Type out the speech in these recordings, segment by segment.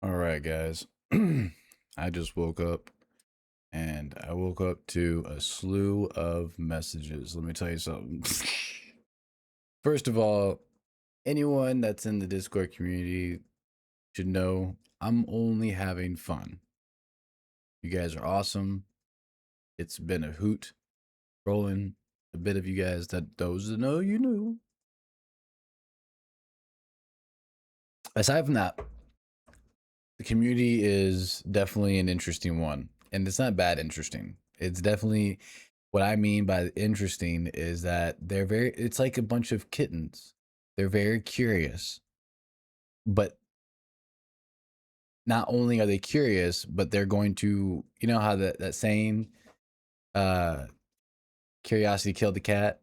All right, guys. I just woke up and I woke up to a slew of messages. Let me tell you something. First of all, anyone that's in the Discord community should know I'm only having fun. You guys are awesome. It's been a hoot rolling. A bit of you guys that those that know you knew. Aside from that, the community is definitely an interesting one. And it's not bad interesting. It's definitely what I mean by interesting is that it's like a bunch of kittens. They're very curious, but not only are they curious, but they're going to, you know how that saying, uh, curiosity killed the cat,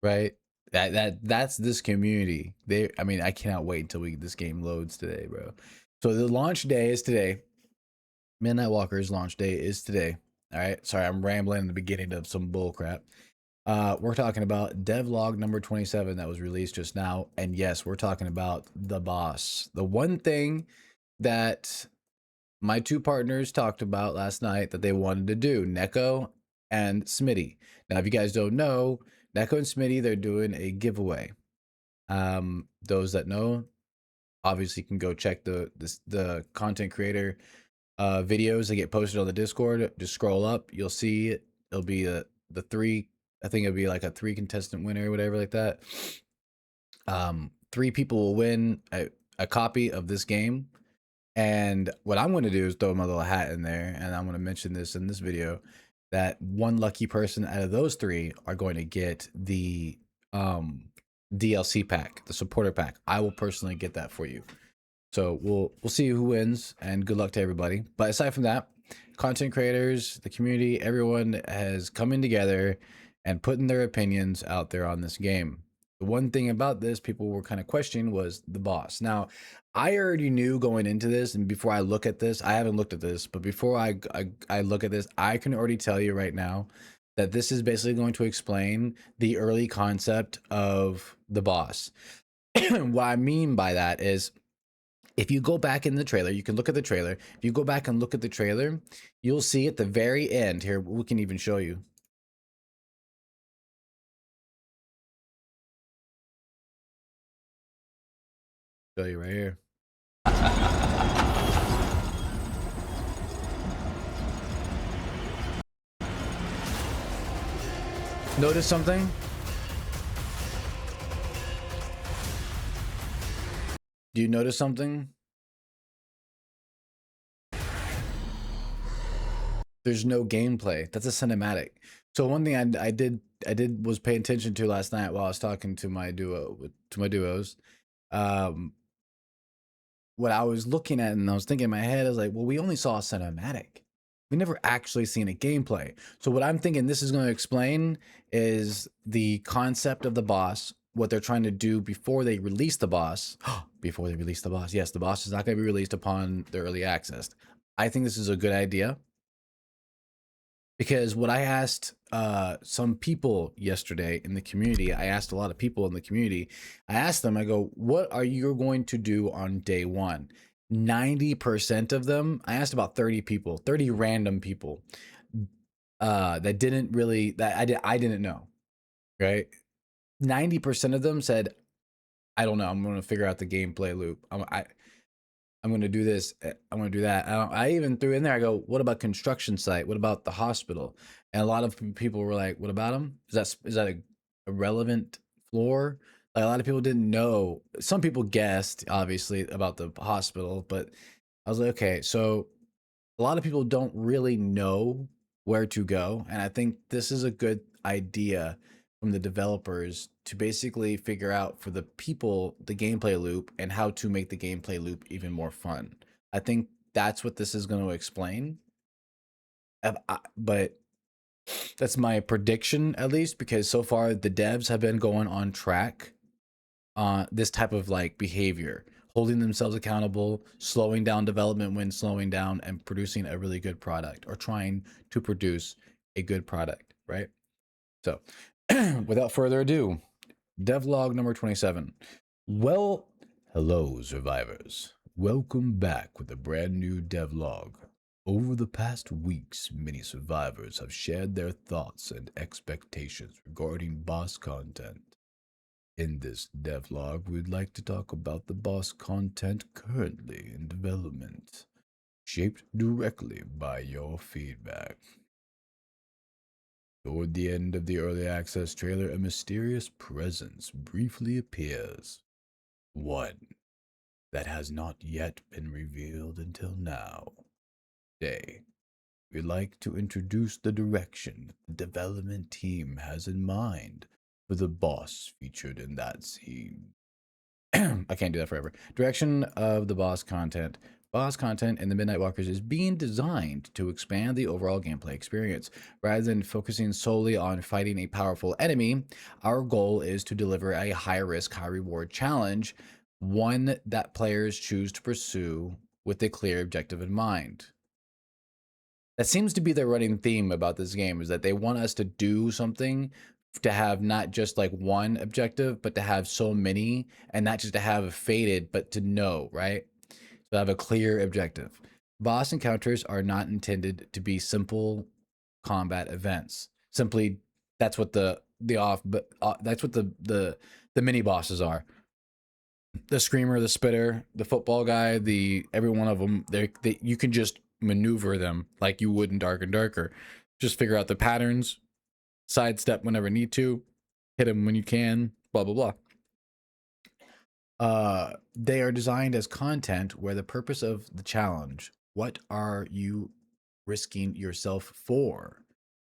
right? That's this community. I mean, I cannot wait until this game loads today, bro. So the launch day is today. Midnight Walker's launch day is today. All right. Sorry, I'm rambling in the beginning of some bull crap. We're talking about DevLog number 27 that was released just now. And yes, we're talking about the boss. The one thing that my two partners talked about last night that they wanted to do, Neko and Smitty. Now, if you guys don't know, Neko and Smitty, they're doing a giveaway. Those that know, obviously can go check the content creator videos that get posted on the Discord. Just scroll up, you'll see it. It'll be the three. I think it'll be like a 3 contestant winner or whatever like that. 3 people will win a copy of this game. And what I'm going to do is throw my little hat in there, and I'm going to mention this in this video that one lucky person out of those 3 are going to get the DLC pack, the supporter pack. I will personally get that for you. So we'll see who wins, and good luck to everybody. But aside from that, content creators, the community, everyone has come in together and putting their opinions out there on this game. The one thing about this people were kind of questioning was the boss. Now, I already knew going into this, and before I look at this, I haven't looked at this, but before I look at this, I can already tell you right now that this is basically going to explain the early concept of the boss. What I mean by that is, if you go back in the trailer, you can look at the trailer. If you go back and look at the trailer, you'll see at the very end here, we can even show you. Show you right here. Notice something? Do you notice something? There's no gameplay. That's a cinematic. So one thing I did was pay attention to last night while I was talking to my duos. What I was looking at and I was thinking in my head, I was like, well, we only saw a cinematic. We never actually seen a gameplay. So what I'm thinking this is going to explain is the concept of the boss, what they're trying to do before they release the boss. Before they release the boss. Yes, the boss is not going to be released upon the early access. I think this is a good idea. Because what I asked some people yesterday in the community, I asked a lot of people in the community, I asked them, I go, what are you going to do on day 1? 90% of them, I asked about 30 people, 30 random people that didn't really, that I didn't know, right? 90% of them said, I don't know, I'm going to figure out the gameplay loop. I'm going to do this. I'm going to do that. I even threw in there, I go, what about construction site? What about the hospital? And a lot of people were like, what about them? Is that a relevant floor? Like, a lot of people didn't know. Some people guessed, obviously, about the hospital, but I was like, okay, so a lot of people don't really know where to go. And I think this is a good idea from the developers to basically figure out for the people the gameplay loop and how to make the gameplay loop even more fun. I think that's what this is going to explain. But that's my prediction, at least, because so far the devs have been going on track on this type of like behavior, holding themselves accountable, slowing down development when slowing down, and producing a really good product, or trying to produce a good product, right? So without further ado, devlog number 27. Well, hello, survivors. Welcome back with a brand new devlog. Over the past weeks, many survivors have shared their thoughts and expectations regarding boss content. In this devlog, we'd like to talk about the boss content currently in development, shaped directly by your feedback. Toward the end of the early access trailer, a mysterious presence briefly appears. One that has not yet been revealed until now. Today, we'd like to introduce the direction the development team has in mind for the boss featured in that scene. I can't do that forever. Direction of the boss content. Boss content in the Midnight Walkers is being designed to expand the overall gameplay experience. Rather than focusing solely on fighting a powerful enemy, our goal is to deliver a high risk, high reward challenge, one that players choose to pursue with a clear objective in mind. That seems to be the running theme about this game, is that they want us to do something, to have not just like one objective, but to have so many, and not just to have faded, but to know, right? So have a clear objective. Boss encounters are not intended to be simple combat events. Simply, that's what that's what the mini bosses are. The screamer, the spitter, the football guy, the every one of them. They you can just maneuver them like you would in Dark and Darker. Just figure out the patterns, sidestep whenever need to, hit them when you can, blah blah blah. They are designed as content where the purpose of the challenge, what are you risking yourself for,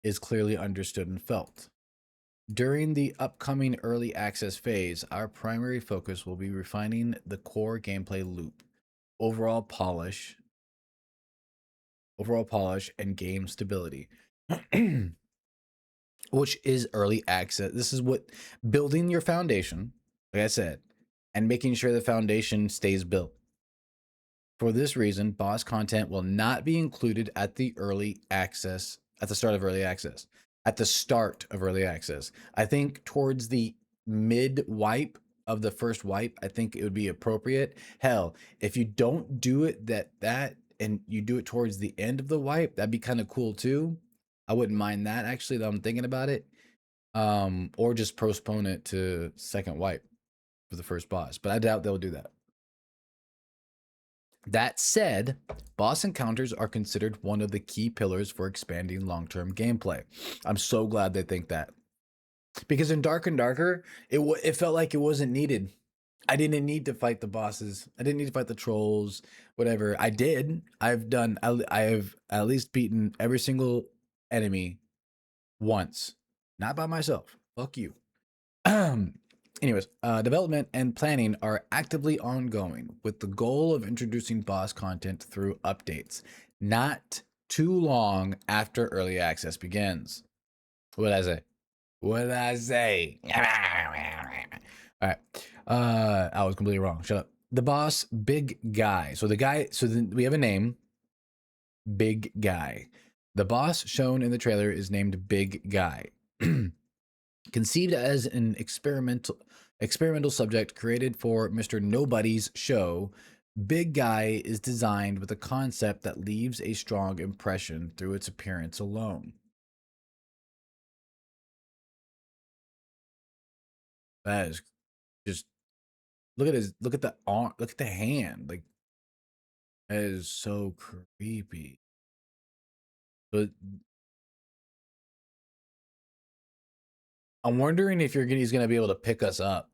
is clearly understood and felt. During the upcoming early access phase, our primary focus will be refining the core gameplay loop, overall polish, and game stability. Which is early access. This is what building your foundation, like I said, and making sure the foundation stays built. For this reason, boss content will not be included at the start of early access. At the start of early access. I think towards the mid wipe of the first wipe, I think it would be appropriate. Hell, if you don't do it that and you do it towards the end of the wipe, that'd be kind of cool too. I wouldn't mind that, actually, though I'm thinking about it. Or just postpone it to second wipe for the first boss, but I doubt they'll do that. That said, boss encounters are considered one of the key pillars for expanding long-term gameplay. I'm so glad they think that. Because in Dark and Darker, it felt like it wasn't needed. I didn't need to fight the bosses. I didn't need to fight the trolls, whatever. I did. I have at least beaten every single enemy once. Not by myself. Fuck you. Anyways, development and planning are actively ongoing with the goal of introducing boss content through updates, not too long after early access begins. What did I say? What did I say? All right. I was completely wrong. Shut up. The boss, Big Guy. So we have a name, Big Guy. The boss shown in the trailer is named Big Guy. Conceived as an experimental subject created for Mr. Nobody's show, Big Guy is designed with a concept that leaves a strong impression through its appearance alone. That is just look at the arm, look at the hand. Like, that is so creepy. But I'm wondering if he's gonna be able to pick us up.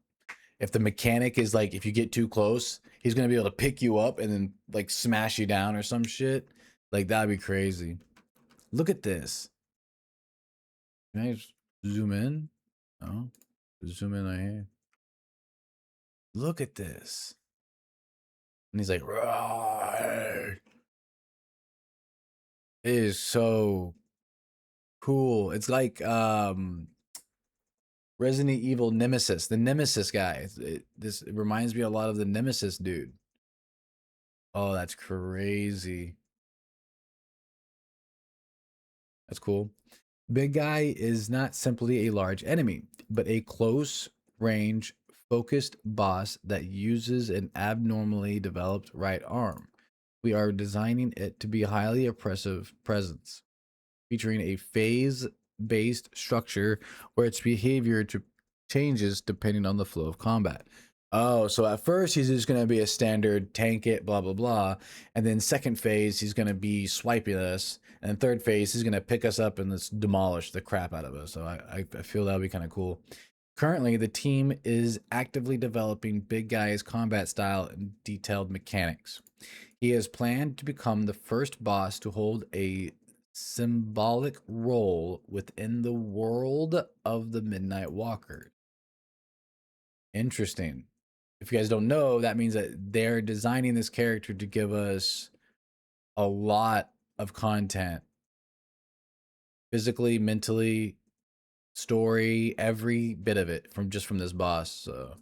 If the mechanic is like, if you get too close, he's gonna be able to pick you up and then like smash you down or some shit. Like, that'd be crazy. Look at this. Can I just zoom in? Oh, zoom in right here. Look at this. And he's like, "Roar." It is so cool. It's like Resident Evil Nemesis, the Nemesis guy. It reminds me a lot of the Nemesis dude. Oh, that's crazy. That's cool. Big Guy is not simply a large enemy, but a close range focused boss that uses an abnormally developed right arm. We are designing it to be a highly oppressive presence, featuring a phase-based structure where its behavior changes depending on the flow of combat. Oh, so at first he's just gonna be a standard tank it, blah blah blah, and then second phase he's gonna be swiping us, and third phase he's gonna pick us up and just demolish the crap out of us. So I feel that would be kind of cool. Currently, the team is actively developing Big Guy's combat style and detailed mechanics. He has planned to become the first boss to hold a symbolic role within the world of the Midnight Walker. Interesting. If you guys don't know, that means that they're designing this character to give us a lot of content, physically, mentally, story, every bit of it from this boss. So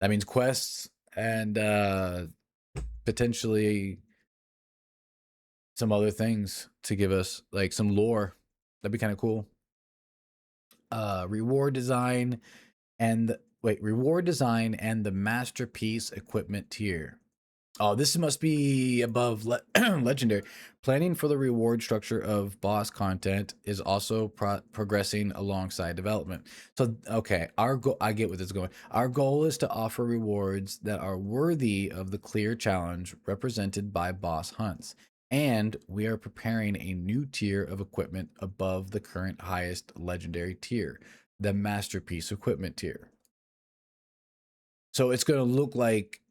that means quests and potentially some other things to give us, like some lore. That'd be kind of cool. Reward design and the masterpiece equipment tier. Oh, this must be above legendary. Planning for the reward structure of boss content is also progressing alongside development. So, okay, I get where this is going. Our goal is to offer rewards that are worthy of the clear challenge represented by boss hunts. And we are preparing a new tier of equipment above the current highest legendary tier, the masterpiece equipment tier. So it's going to look like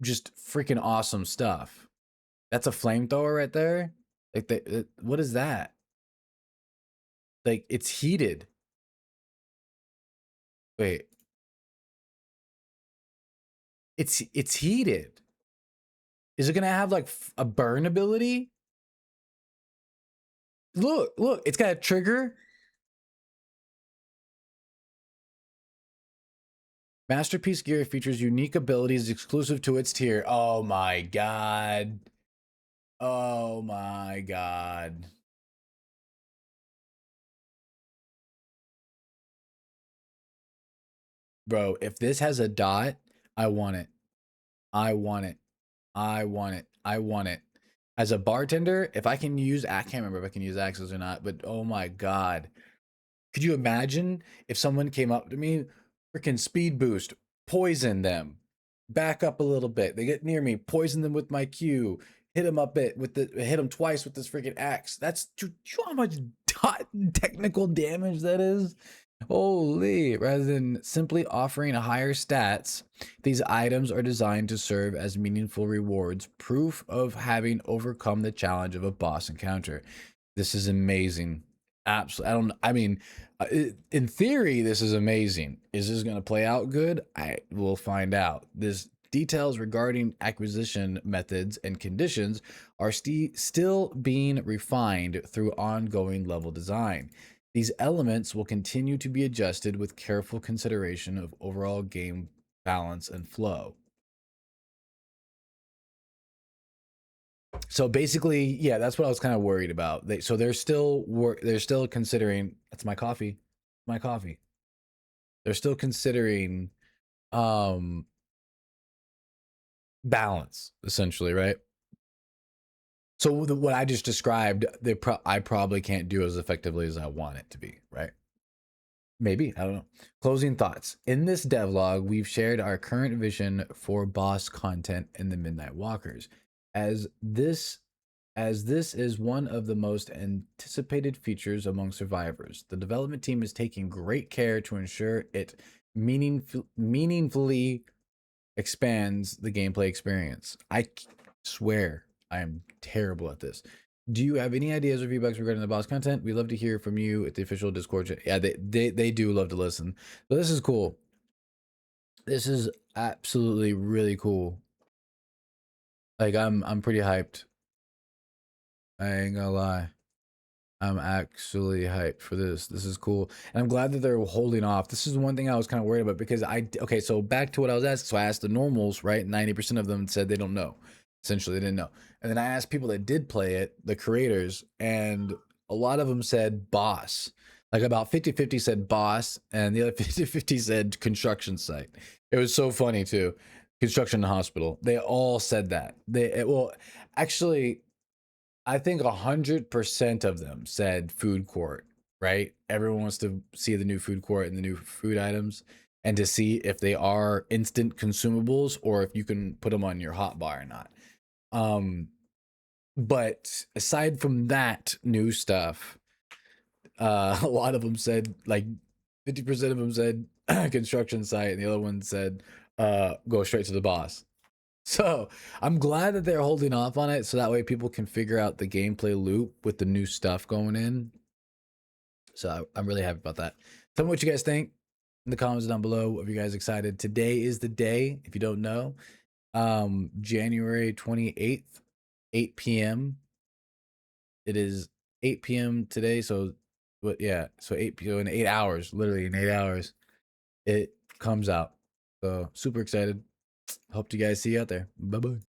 just freaking awesome stuff. That's a flamethrower right there. Like what is that? Like it's heated. Wait. It's heated. Is it gonna have like a burn ability? Look, it's got a trigger. Masterpiece gear features unique abilities exclusive to its tier. Oh my god. Oh my god. Bro, if this has a dot, I want it. I want it. I want it. I want it. As a bartender, if I can use, I can't remember if I can use axes or not, but oh my god. Could you imagine if someone came up to me, freaking speed boost, poison them, back up a little bit, they get near me, poison them with my Q, hit them up it with hit them twice with this freaking axe. That's, you know how much technical damage that is? Holy, rather than simply offering higher stats, these items are designed to serve as meaningful rewards, proof of having overcome the challenge of a boss encounter. This is amazing. Absolutely. I mean, in theory, this is amazing. Is this going to play out good? I will find out. This details regarding acquisition methods and conditions are still being refined through ongoing level design. These elements will continue to be adjusted with careful consideration of overall game balance and flow. So basically, yeah, that's what I was kind of worried about. So they're still considering. That's my coffee. My coffee. They're still considering balance, essentially, right? So what I just described, I probably can't do as effectively as I want it to be, right? Maybe, I don't know. Closing thoughts. In this devlog, we've shared our current vision for boss content in the Midnight Walkers. As this is one of the most anticipated features among survivors, the development team is taking great care to ensure it meaningfully expands the gameplay experience. I swear I am terrible at this. Do you have any ideas or feedbacks regarding the boss content? We'd love to hear from you at the official Discord. Yeah, they do love to listen. So this is cool. This is absolutely really cool. Like I'm pretty hyped. I ain't gonna lie. I'm actually hyped for this. This is cool. And I'm glad that they're holding off. This is one thing I was kind of worried about because okay, so back to what I was asking. So I asked the normals, right? 90% of them said they don't know. Essentially, they didn't know. And then I asked people that did play it, the creators, and a lot of them said boss. Like about 50-50 said boss, and the other 50-50 said construction site. It was so funny too. Construction hospital. They all said that. Well, actually, I think 100% of them said food court, right? Everyone wants to see the new food court and the new food items and to see if they are instant consumables or if you can put them on your hot bar or not. But aside from that new stuff, a lot of them said, like 50% of them said construction site, and the other one said go straight to the boss. So I'm glad that they're holding off on it, so that way people can figure out the gameplay loop with the new stuff going in. So I'm really happy about that. Tell me what you guys think in the comments down below. If you guys excited, today is the day. If you don't know, January 28th, 8 p.m. It is 8 p.m. today. So, but yeah, so 8 p.m. in 8 hours, literally in 8 hours, it comes out. So super excited. Hope you guys see you out there. Bye bye.